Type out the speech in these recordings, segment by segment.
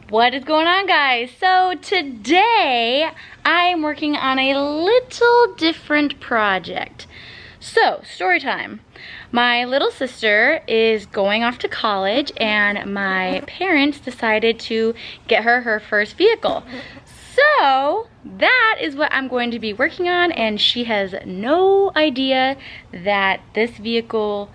What is going on, guys? So today I'm working on a little different project. So, story time. My little sister is going off to college and my parents decided to get her her first vehicle. So that is what I'm going to be working on, and she has no idea that this vehicle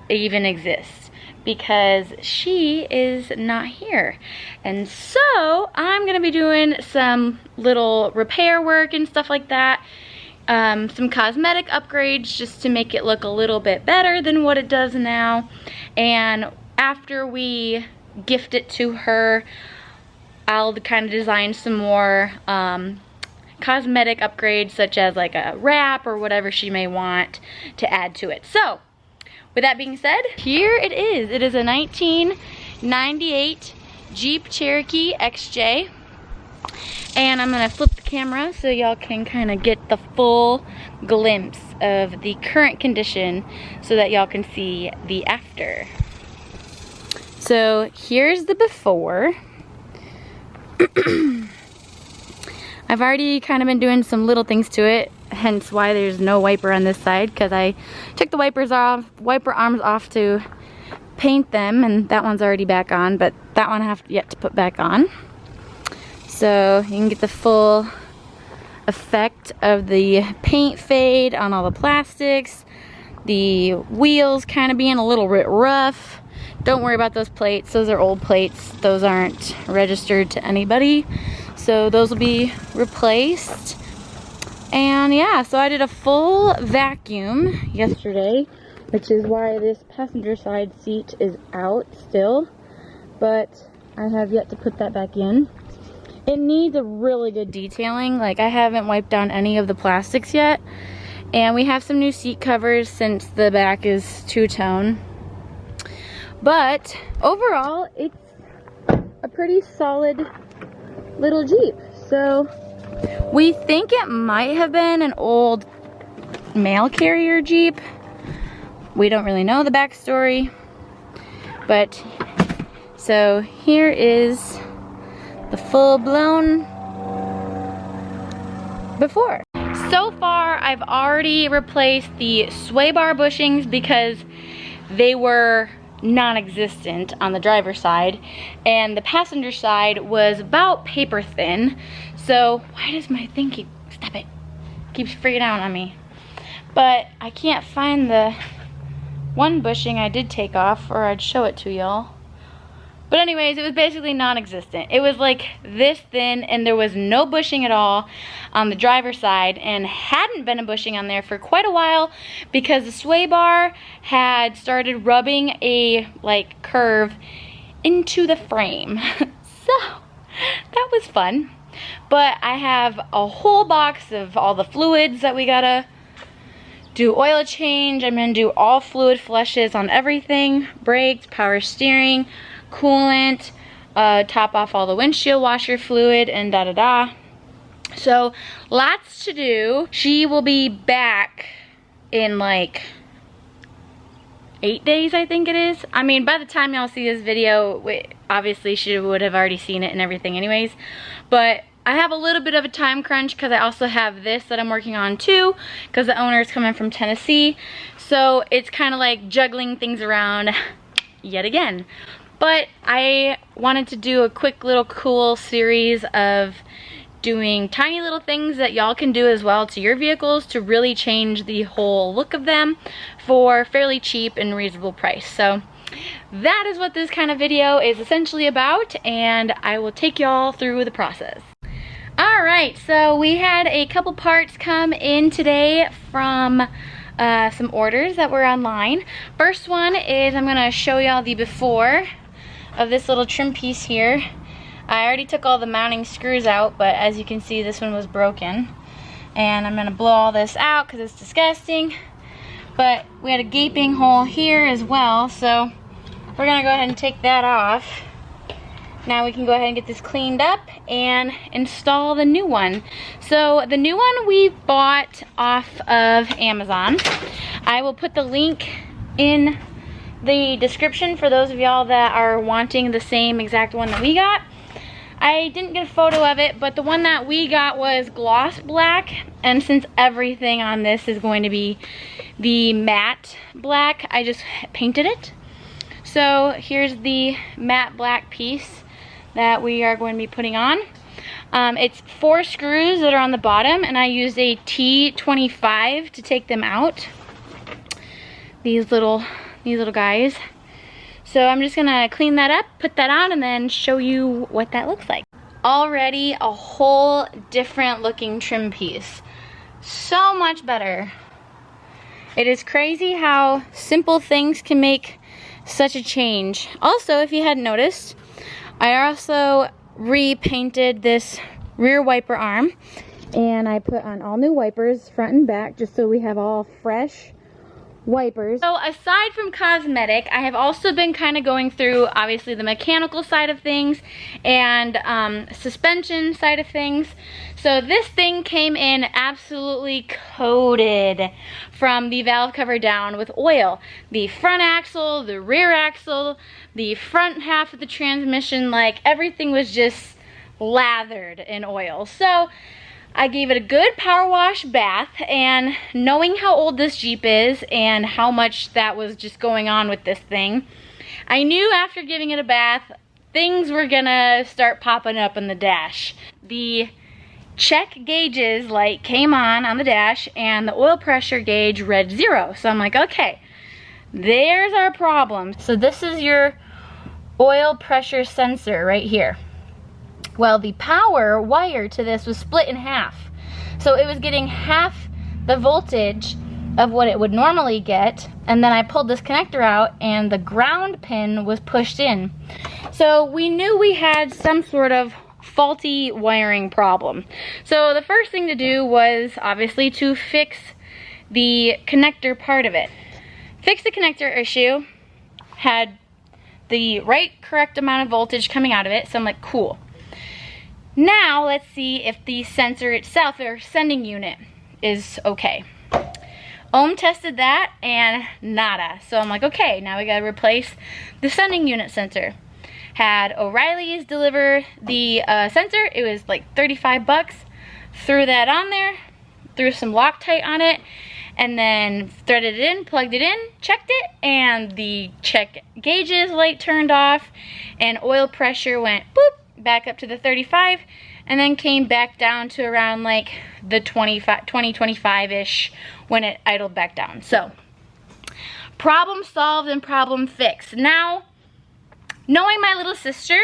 even exists because she is not here. And so I'm gonna be doing some little repair work and stuff like that, some cosmetic upgrades just to make it look a little bit better than what it does now. And after we gift it to her, I'll kind of design some more cosmetic upgrades, such as like a wrap or whatever she may want to add to it. So with that being said, here it is. It is a 1998 Jeep Cherokee XJ. And I'm gonna flip the camera so y'all can kind of get the full glimpse of the current condition so that y'all can see the after. So here's the before. I've already kind of been doing some little things to it, hence why there's no wiper on this side, because I took the wiper arms off to paint them, and that one's already back on, but that one I have yet to put back on. So you can get the full effect of the paint fade on all the plastics, the wheels kind of being a little bit rough. Don't worry about those plates, those are old plates, those aren't registered to anybody, so those will be replaced. And yeah, so I did a full vacuum yesterday, which is why this passenger side seat is out still, but I have yet to put that back in. It needs a really good detailing. Like, I haven't wiped down any of the plastics yet, and we have some new seat covers since the back is two-tone. But overall, it's a pretty solid little Jeep. So we think it might have been an old mail carrier Jeep. We don't really know the backstory, but so here is the full-blown before. So far, I've already replaced the sway bar bushings because they were non-existent on the driver's side, and the passenger side was about paper thin. So why does my thing stop it, keeps freaking out on me? But I can't find the one bushing I did take off, or I'd show it to y'all. But anyways, it was basically non-existent. It was like this thin, and there was no bushing at all on the driver's side, and hadn't been a bushing on there for quite a while because the sway bar had started rubbing a like curve into the frame. So that was fun. But I have a whole box of all the fluids that we gotta do oil change. I'm gonna do all fluid flushes on everything, brakes, power steering, coolant, top off all the windshield washer fluid, and da-da-da. So lots to do. She will be back in like 8 days, I think it is. I mean, by the time y'all see this video, obviously she would have already seen it and everything anyways. But I have a little bit of a time crunch because I also have this that I'm working on too, because the owner is coming from Tennessee. So it's kind of like juggling things around yet again. But I wanted to do a quick little cool series of doing tiny little things that y'all can do as well to your vehicles to really change the whole look of them for fairly cheap and reasonable price. So that is what this kind of video is essentially about, and I will take y'all through the process. Alright, so we had a couple parts come in today from some orders that were online. First one is I'm going to show y'all the before of this little trim piece here. I already took all the mounting screws out, but as you can see, this one was broken. And I'm going to blow all this out because it's disgusting. But we had a gaping hole here as well, so we're going to go ahead and take that off. Now we can go ahead and get this cleaned up and install the new one. So the new one we bought off of Amazon. I will put the link in the description for those of y'all that are wanting the same exact one that we got. I didn't get a photo of it, but the one that we got was gloss black, and since everything on this is going to be the matte black, I just painted it. So here's the matte black piece that we are going to be putting on. It's 4 screws that are on the bottom, and I used a T25 to take them out. These little guys. So I'm just gonna clean that up, put that on, and then show you what that looks like. Already a whole different looking trim piece. So much better. It is crazy how simple things can make such a change. Also, if you hadn't noticed, I also repainted this rear wiper arm, and I put on all new wipers front and back just so we have all fresh wipers. So aside from cosmetic, I have also been kind of going through obviously the mechanical side of things and suspension side of things. So this thing came in absolutely coated from the valve cover down with oil. The front axle, the rear axle, the front half of the transmission, like everything was just lathered in oil. So I gave it a good power wash bath, and knowing how old this Jeep is and how much that was just going on with this thing, I knew after giving it a bath, things were gonna start popping up in the dash. The check gauges light came on the dash, and the oil pressure gauge read 0. So I'm like, okay, there's our problem. So this is your oil pressure sensor right here. Well, the power wire to this was split in half. So it was getting half the voltage of what it would normally get, and then I pulled this connector out and the ground pin was pushed in. So we knew we had some sort of faulty wiring problem. So the first thing to do was obviously to fix the connector part of it. Fix the connector issue, had the right correct amount of voltage coming out of it, so I'm like, cool. Now let's see if the sensor itself, or sending unit, is okay. Ohm tested that and nada. So I'm like, okay, now we gotta replace the sending unit sensor. Had O'Reilly's deliver the sensor. It was like 35 bucks. Threw that on there, threw some Loctite on it, and then threaded it in, plugged it in, checked it, and the check gauges light turned off, and oil pressure went boop, back up to the 35, and then came back down to around like the 25-ish when it idled back down. So, problem solved and problem fixed. Now, knowing my little sister,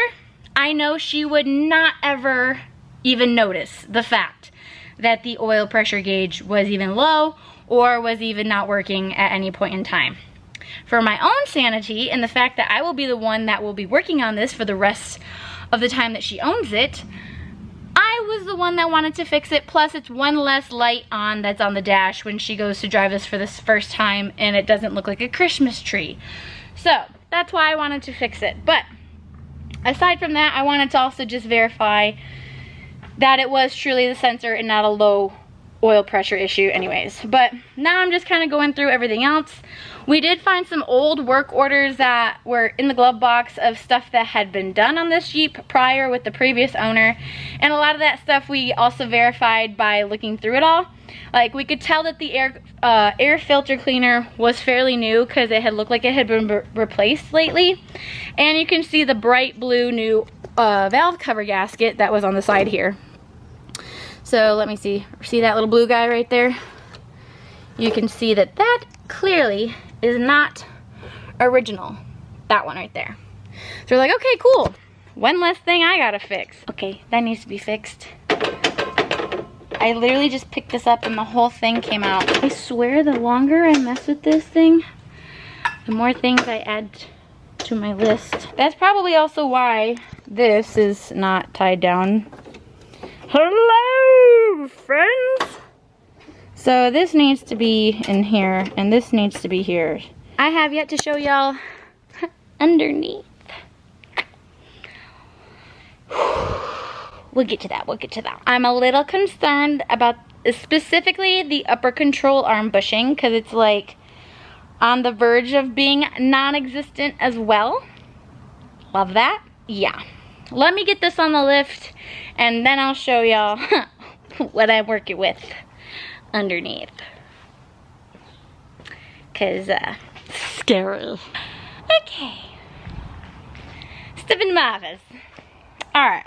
I know she would not ever even notice the fact that the oil pressure gauge was even low or was even not working at any point in time. For my own sanity and the fact that I will be the one that will be working on this for the rest of the time that she owns it, I was the one that wanted to fix it. Plus it's one less light on that's on the dash when she goes to drive this for the first time, and it doesn't look like a Christmas tree. So that's why I wanted to fix it. But aside from that, I wanted to also just verify that it was truly the sensor and not a low oil pressure issue anyways. But now I'm just kind of going through everything else. We did find some old work orders that were in the glove box of stuff that had been done on this Jeep prior with the previous owner, and a lot of that stuff we also verified by looking through it all. Like, we could tell that the air filter cleaner was fairly new because it had looked like it had been replaced lately, and you can see the bright blue new valve cover gasket that was on the side here. So let me see that little blue guy right there? You can see that that clearly is not original. That one right there. So we're like, okay, cool. One less thing I gotta fix. Okay, that needs to be fixed. I literally just picked this up and the whole thing came out. I swear the longer I mess with this thing, the more things I add to my list. That's probably also why this is not tied down. Hello, friends! So this needs to be in here, and this needs to be here. I have yet to show y'all underneath. We'll get to that, we'll get to that. I'm a little concerned about specifically the upper control arm bushing, because it's like on the verge of being non-existent as well. Love that. Yeah. let me get this on the lift and then I'll show y'all what I'm working with underneath. Cause scary. Okay. Step in my office. Alright.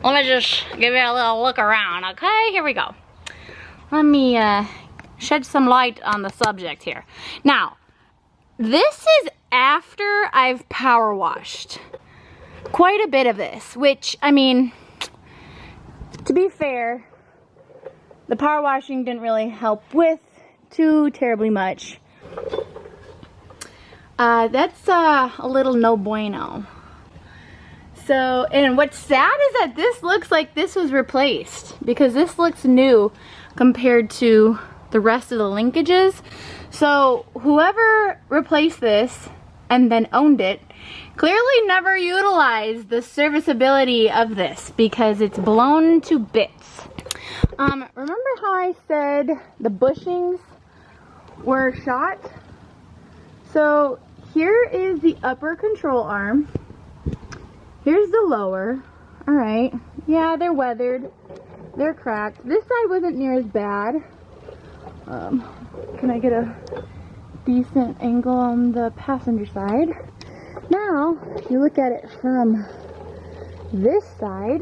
Let me just give you a little look around, okay? Here we go. Let me shed some light on the subject here. Now, this is after I've power washed quite a bit of this, which, I mean, to be fair, the power washing didn't really help with too terribly much. That's a little no bueno. So, and what's sad is that this looks like this was replaced, because this looks new compared to the rest of the linkages. So whoever replaced this and then owned it clearly never utilized the serviceability of this, because it's blown to bits. Remember how I said the bushings were shot? So here is the upper control arm. Here's the lower. Alright. Yeah, they're weathered. They're cracked. This side wasn't near as bad. Can I get a decent angle on the passenger side? Now, if you look at it from this side,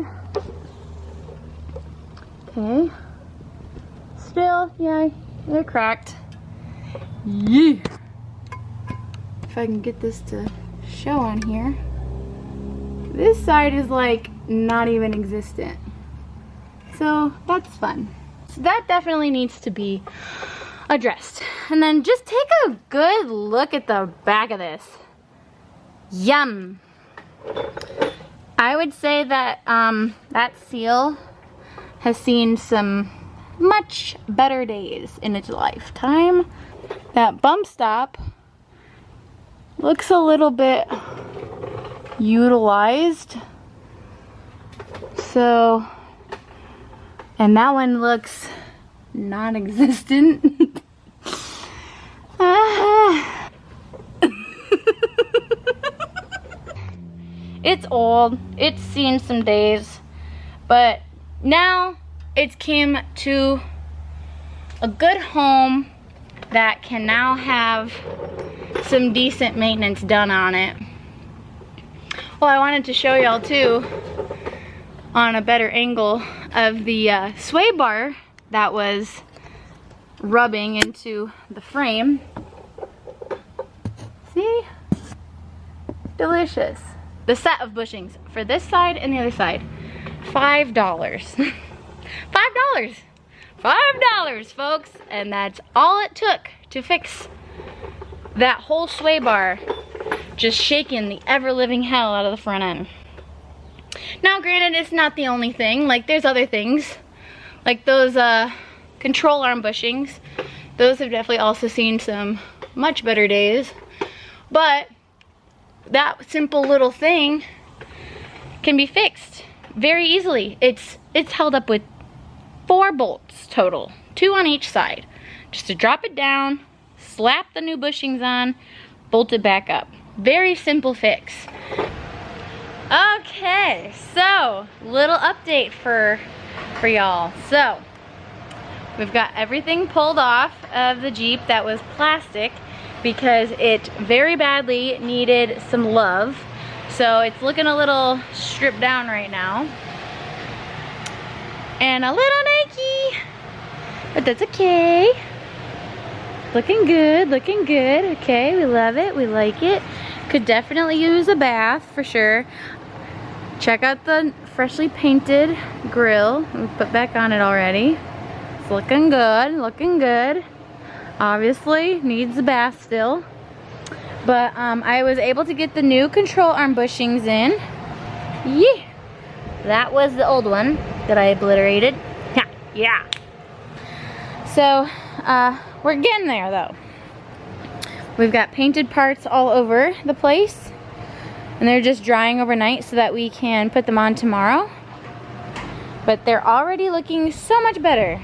okay, still, yeah, they're cracked. Yeah. If I can get this to show on here. This side is like not even existent. So that's fun. So that definitely needs to be addressed. And then just take a good look at the back of this. Yum. I would say that that seal has seen some much better days in its lifetime. That bump stop looks a little bit utilized. So, and that one looks non-existent. It's old, it's seen some days, but now it's came to a good home that can now have some decent maintenance done on it. Well, I wanted to show y'all too, on a better angle, of the sway bar that was rubbing into the frame. See? Delicious. The set of bushings for this side and the other side, $5. $5. $5, folks. And that's all it took to fix that whole sway bar, just shaking the ever-living hell out of the front end. Now, granted, it's not the only thing. Like, there's other things, like those control arm bushings. Those have definitely also seen some much better days. But that simple little thing can be fixed very easily. It's held up with 4 bolts total, 2 on each side. Just to drop it down, slap the new bushings on, bolt it back up. Very simple fix. Okay, so little update for y'all. So we've got everything pulled off of the Jeep that was plastic, because it very badly needed some love. So it's looking a little stripped down right now. And a little Nike, but that's okay. Looking good, looking good. Okay, we love it, we like it. Could definitely use a bath for sure. Check out the freshly painted grill. We put back on it already. It's looking good, looking good. Obviously needs a bath still, but I was able to get the new control arm bushings in. Yeah, that was the old one that I obliterated. Yeah. So we're getting there though. We've got painted parts all over the place, and they're just drying overnight so that we can put them on tomorrow. But they're already looking so much better.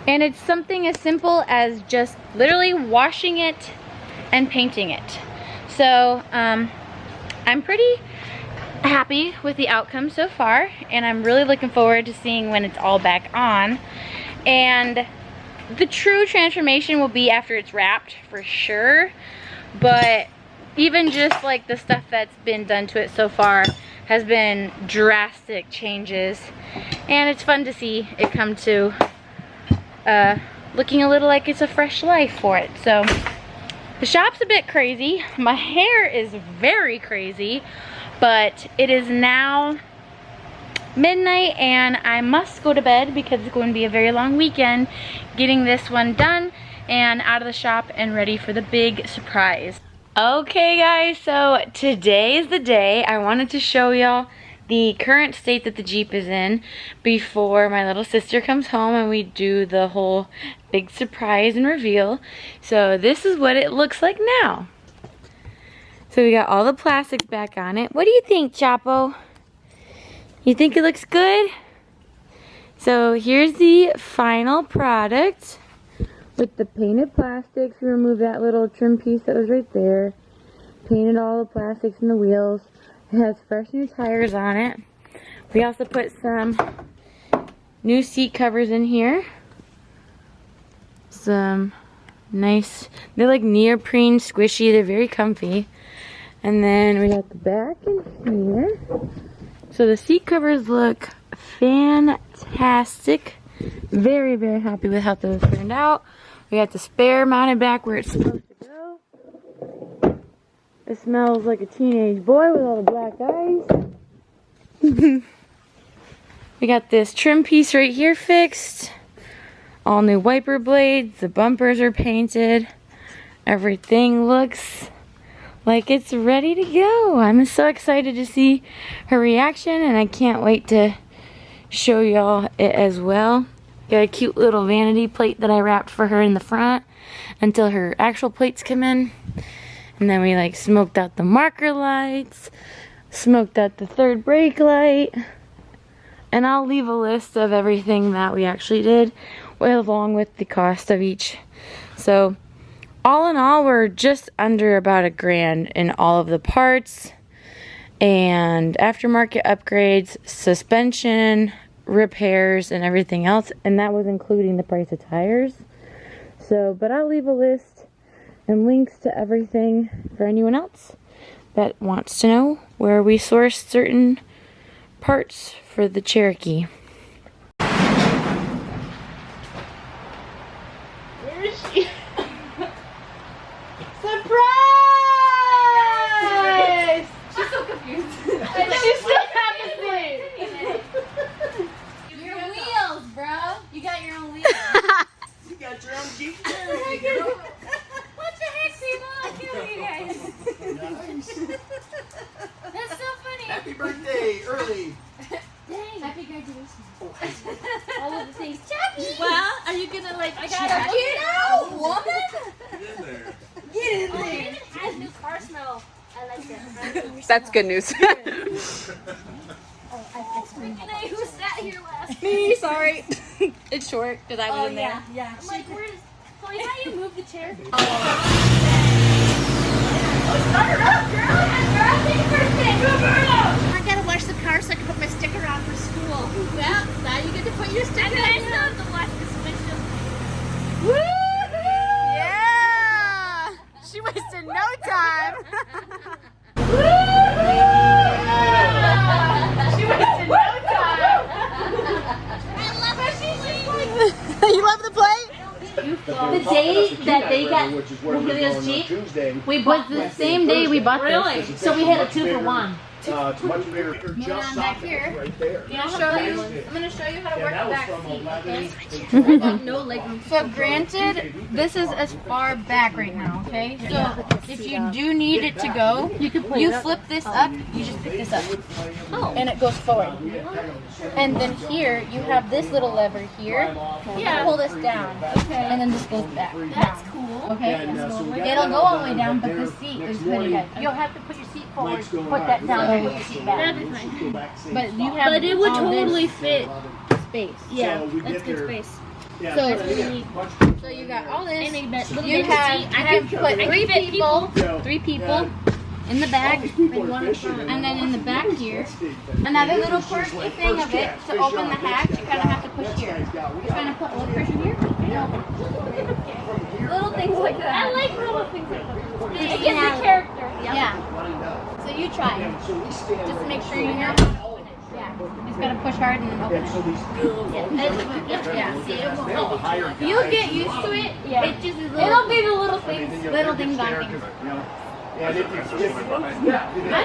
And it's something as simple as just literally washing it and painting it. So I'm pretty happy with the outcome so far, and I'm really looking forward to seeing when it's all back on. And the true transformation will be after it's wrapped for sure, but even just like the stuff that's been done to it so far has been drastic changes, and it's fun to see it come to looking a little like it's a fresh life for it. So the shop's a bit crazy, my hair is very crazy, but it is now midnight and I must go to bed because it's going to be a very long weekend getting this one done and out of the shop and ready for the big surprise. Okay guys, so today is the day. I wanted to show y'all the current state that the Jeep is in before my little sister comes home and we do the whole big surprise and reveal. So this is what it looks like now. So we got all the plastics back on it. What do you think, Chapo? You think it looks good? So here's the final product with the painted plastics. We removed that little trim piece that was right there. Painted all the plastics in the wheels. It has fresh new tires on it. We also put some new seat covers in here. Some nice, they're like neoprene squishy, they're very comfy. And then we got the back in here. So the seat covers look fantastic. Very, very happy with how those turned out. We got the spare mounted back where it's supposed to go. It smells like a teenage boy with all the black eyes. We got this trim piece right here fixed. All new wiper blades. The bumpers are painted. Everything looks like it's ready to go. I'm so excited to see her reaction and I can't wait to show y'all it as well. Got a cute little vanity plate that I wrapped for her in the front until her actual plates come in. And then we like smoked out the marker lights, smoked out the third brake light. And I'll leave a list of everything that we actually did along with the cost of each. So all in all, we're just under about $1,000 in all of the parts and aftermarket upgrades, suspension, repairs, and everything else. And that was including the price of tires. So, but I'll leave a list and links to everything for anyone else that wants to know where we source certain parts for the Cherokee. Where is she? Surprise! She's so confused. She's still happy. Your wheels, bro. You got your own wheels. You got your own Jeep Cherokee, girl. What the heck, people? I can't with you guys. That's so funny. Happy birthday, early. Dang. Happy graduation. All of the things. Jackie! Well, are you gonna like I got a kiddo, woman? Get in there. Get in there. It even has new car smell. I like that. That's good news. Renee, who sat here last? Me, sorry. It's short because I was in there. Yeah. I'm like, where's... Chloe, how do you move the chair? Oh. Start her up, girl! Happy birthday! Move her up! I gotta wash the car so I can put my sticker on for school. Well, now you get to put your sticker on. I still have to wash this windshield. Yeah! She wasted no time. She wasted no time. I love her. She's You love the plate? The day that they got Julia's Jeep, we bought the same day we bought this. So we had a 2-for-1. It's much bigger. Just back here. right there. I'm gonna show you how to work the back seat, okay? No leg room. So granted, this is as far back right now, okay? So if you do need it to go, you flip this up, you just pick this up. Oh. And it goes forward. And then here, you have this little lever here. You pull this down. Okay. And then this goes back. That's cool. Okay? It'll go all the way down, but the seat is pretty heavy. You'll have to put your seat forward, put that down, and put your seat back. That'd be fine. But you have But it would all this totally fit. space. Yeah, that's good space. So you got all this. And a little You bit have, seat. I can put three people, in the back, and one in front. And then in the back here, another little quirky thing of it, to open the hatch, you kind of have to push here. You're trying to put a little pressure here, and open. Little things like that. I like little things like that. It gives the character. Yeah. So you try it. Just to make sure you know how to open it. Yeah. You just gotta push hard and then open it. Yeah. See, it won't. You'll get used to it. Yeah. It just is it'll be the little things on things. I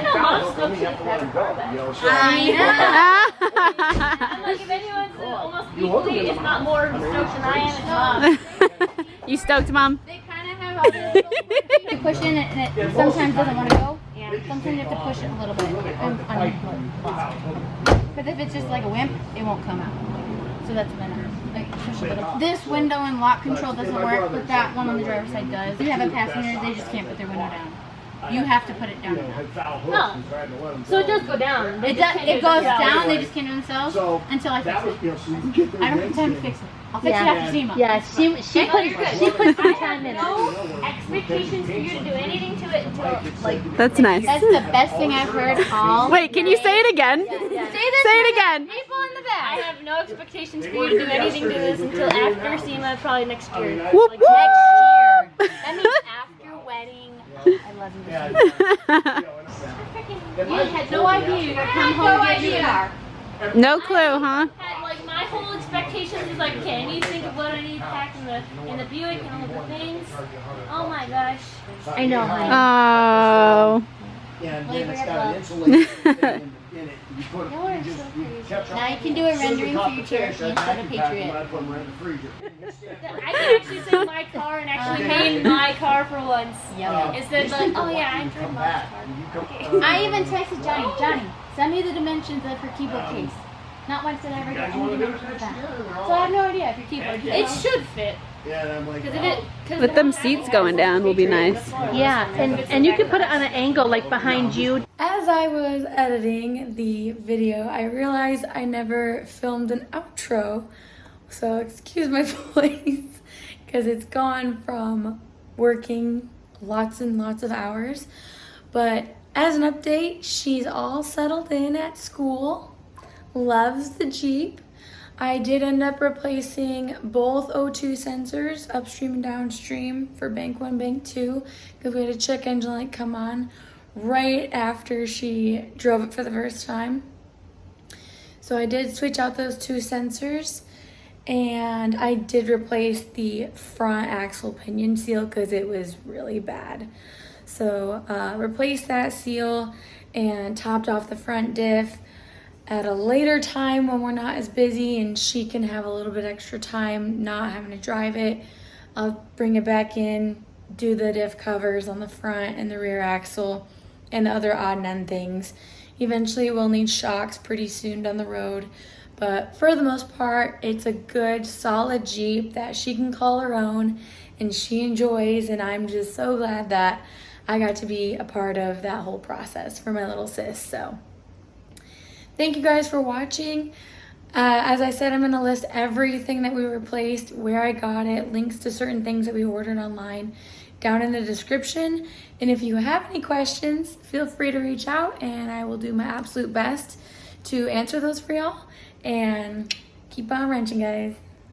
know Mom still keeps that car back. I know. Like if anyone's almost equally, if not more stoked than I am, it's Mom. You stoked, Mom? They kind of have all this little weird thing to push in and it sometimes doesn't want to go. Yeah. Sometimes you have to push it a little bit. But if it's just like a wimp, it won't come out. So that's when like push a little. This window and lock control doesn't work, but that one on the driver's side does. You have a passenger, they just can't put their window down. You have to put it down. Oh. So it does go down. It does. It goes down. They just can't do it themselves until I fix it. I don't have time to fix it. I'll fix it after SEMA. Yeah, she puts some time in it. No expectations for you to do anything to it until like. That's nice. That's the best thing I've heard all. Wait, can you say it again? Say this. Say it again. People in the back. I have no expectations for you to do anything to this until after SEMA, probably next year. Whoop, Like whoop. next year. That means after wedding. I love you. You had no idea you were gonna come home and get a car. No clue, huh? Had, like my whole expectations was like, okay, I need to think of what I need to pack in the Buick and all the things. Oh my gosh. I know, honey. Oh. And then it's got an insulation thing in it. You put, Y'all are you just, so you crazy. catch Now you up- can do a rendering for your Cherokee instead of Patriot. I put them right in the freezer. I can actually sit in my car and actually paint my car for once. Instead of like, oh yeah, I enjoyed my car. I even texted Johnny, send me the dimensions of her keyboard case. Not once did I ever get any dimensions of that. So I have no idea if your keyboard case. It should fit. Yeah, and I'm like, With them seats going down will be nice. Yeah, and you can put it on an angle like behind you. As I was editing the video, I realized I never filmed an outro. So excuse my voice, because it's gone from working lots and lots of hours. But as an update, she's all settled in at school, loves the Jeep. I did end up replacing both O2 sensors, upstream and downstream, for bank 1, bank 2, because we had a check engine light come on right after she drove it for the first time. So I did switch out those 2 sensors, and I did replace the front axle pinion seal because it was really bad. So replaced that seal and topped off the front diff. At a later time when we're not as busy and she can have a little bit extra time not having to drive it, I'll bring it back in, do the diff covers on the front and the rear axle and the other odd and end things. Eventually we'll need shocks pretty soon down the road, but for the most part it's a good solid Jeep that she can call her own and she enjoys, and I'm just so glad that I got to be a part of that whole process for my little sis. So thank you guys for watching. As I said, I'm going to list everything that we replaced, where I got it, links to certain things that we ordered online down in the description. And if you have any questions, feel free to reach out and I will do my absolute best to answer those for y'all. And keep on wrenching, guys.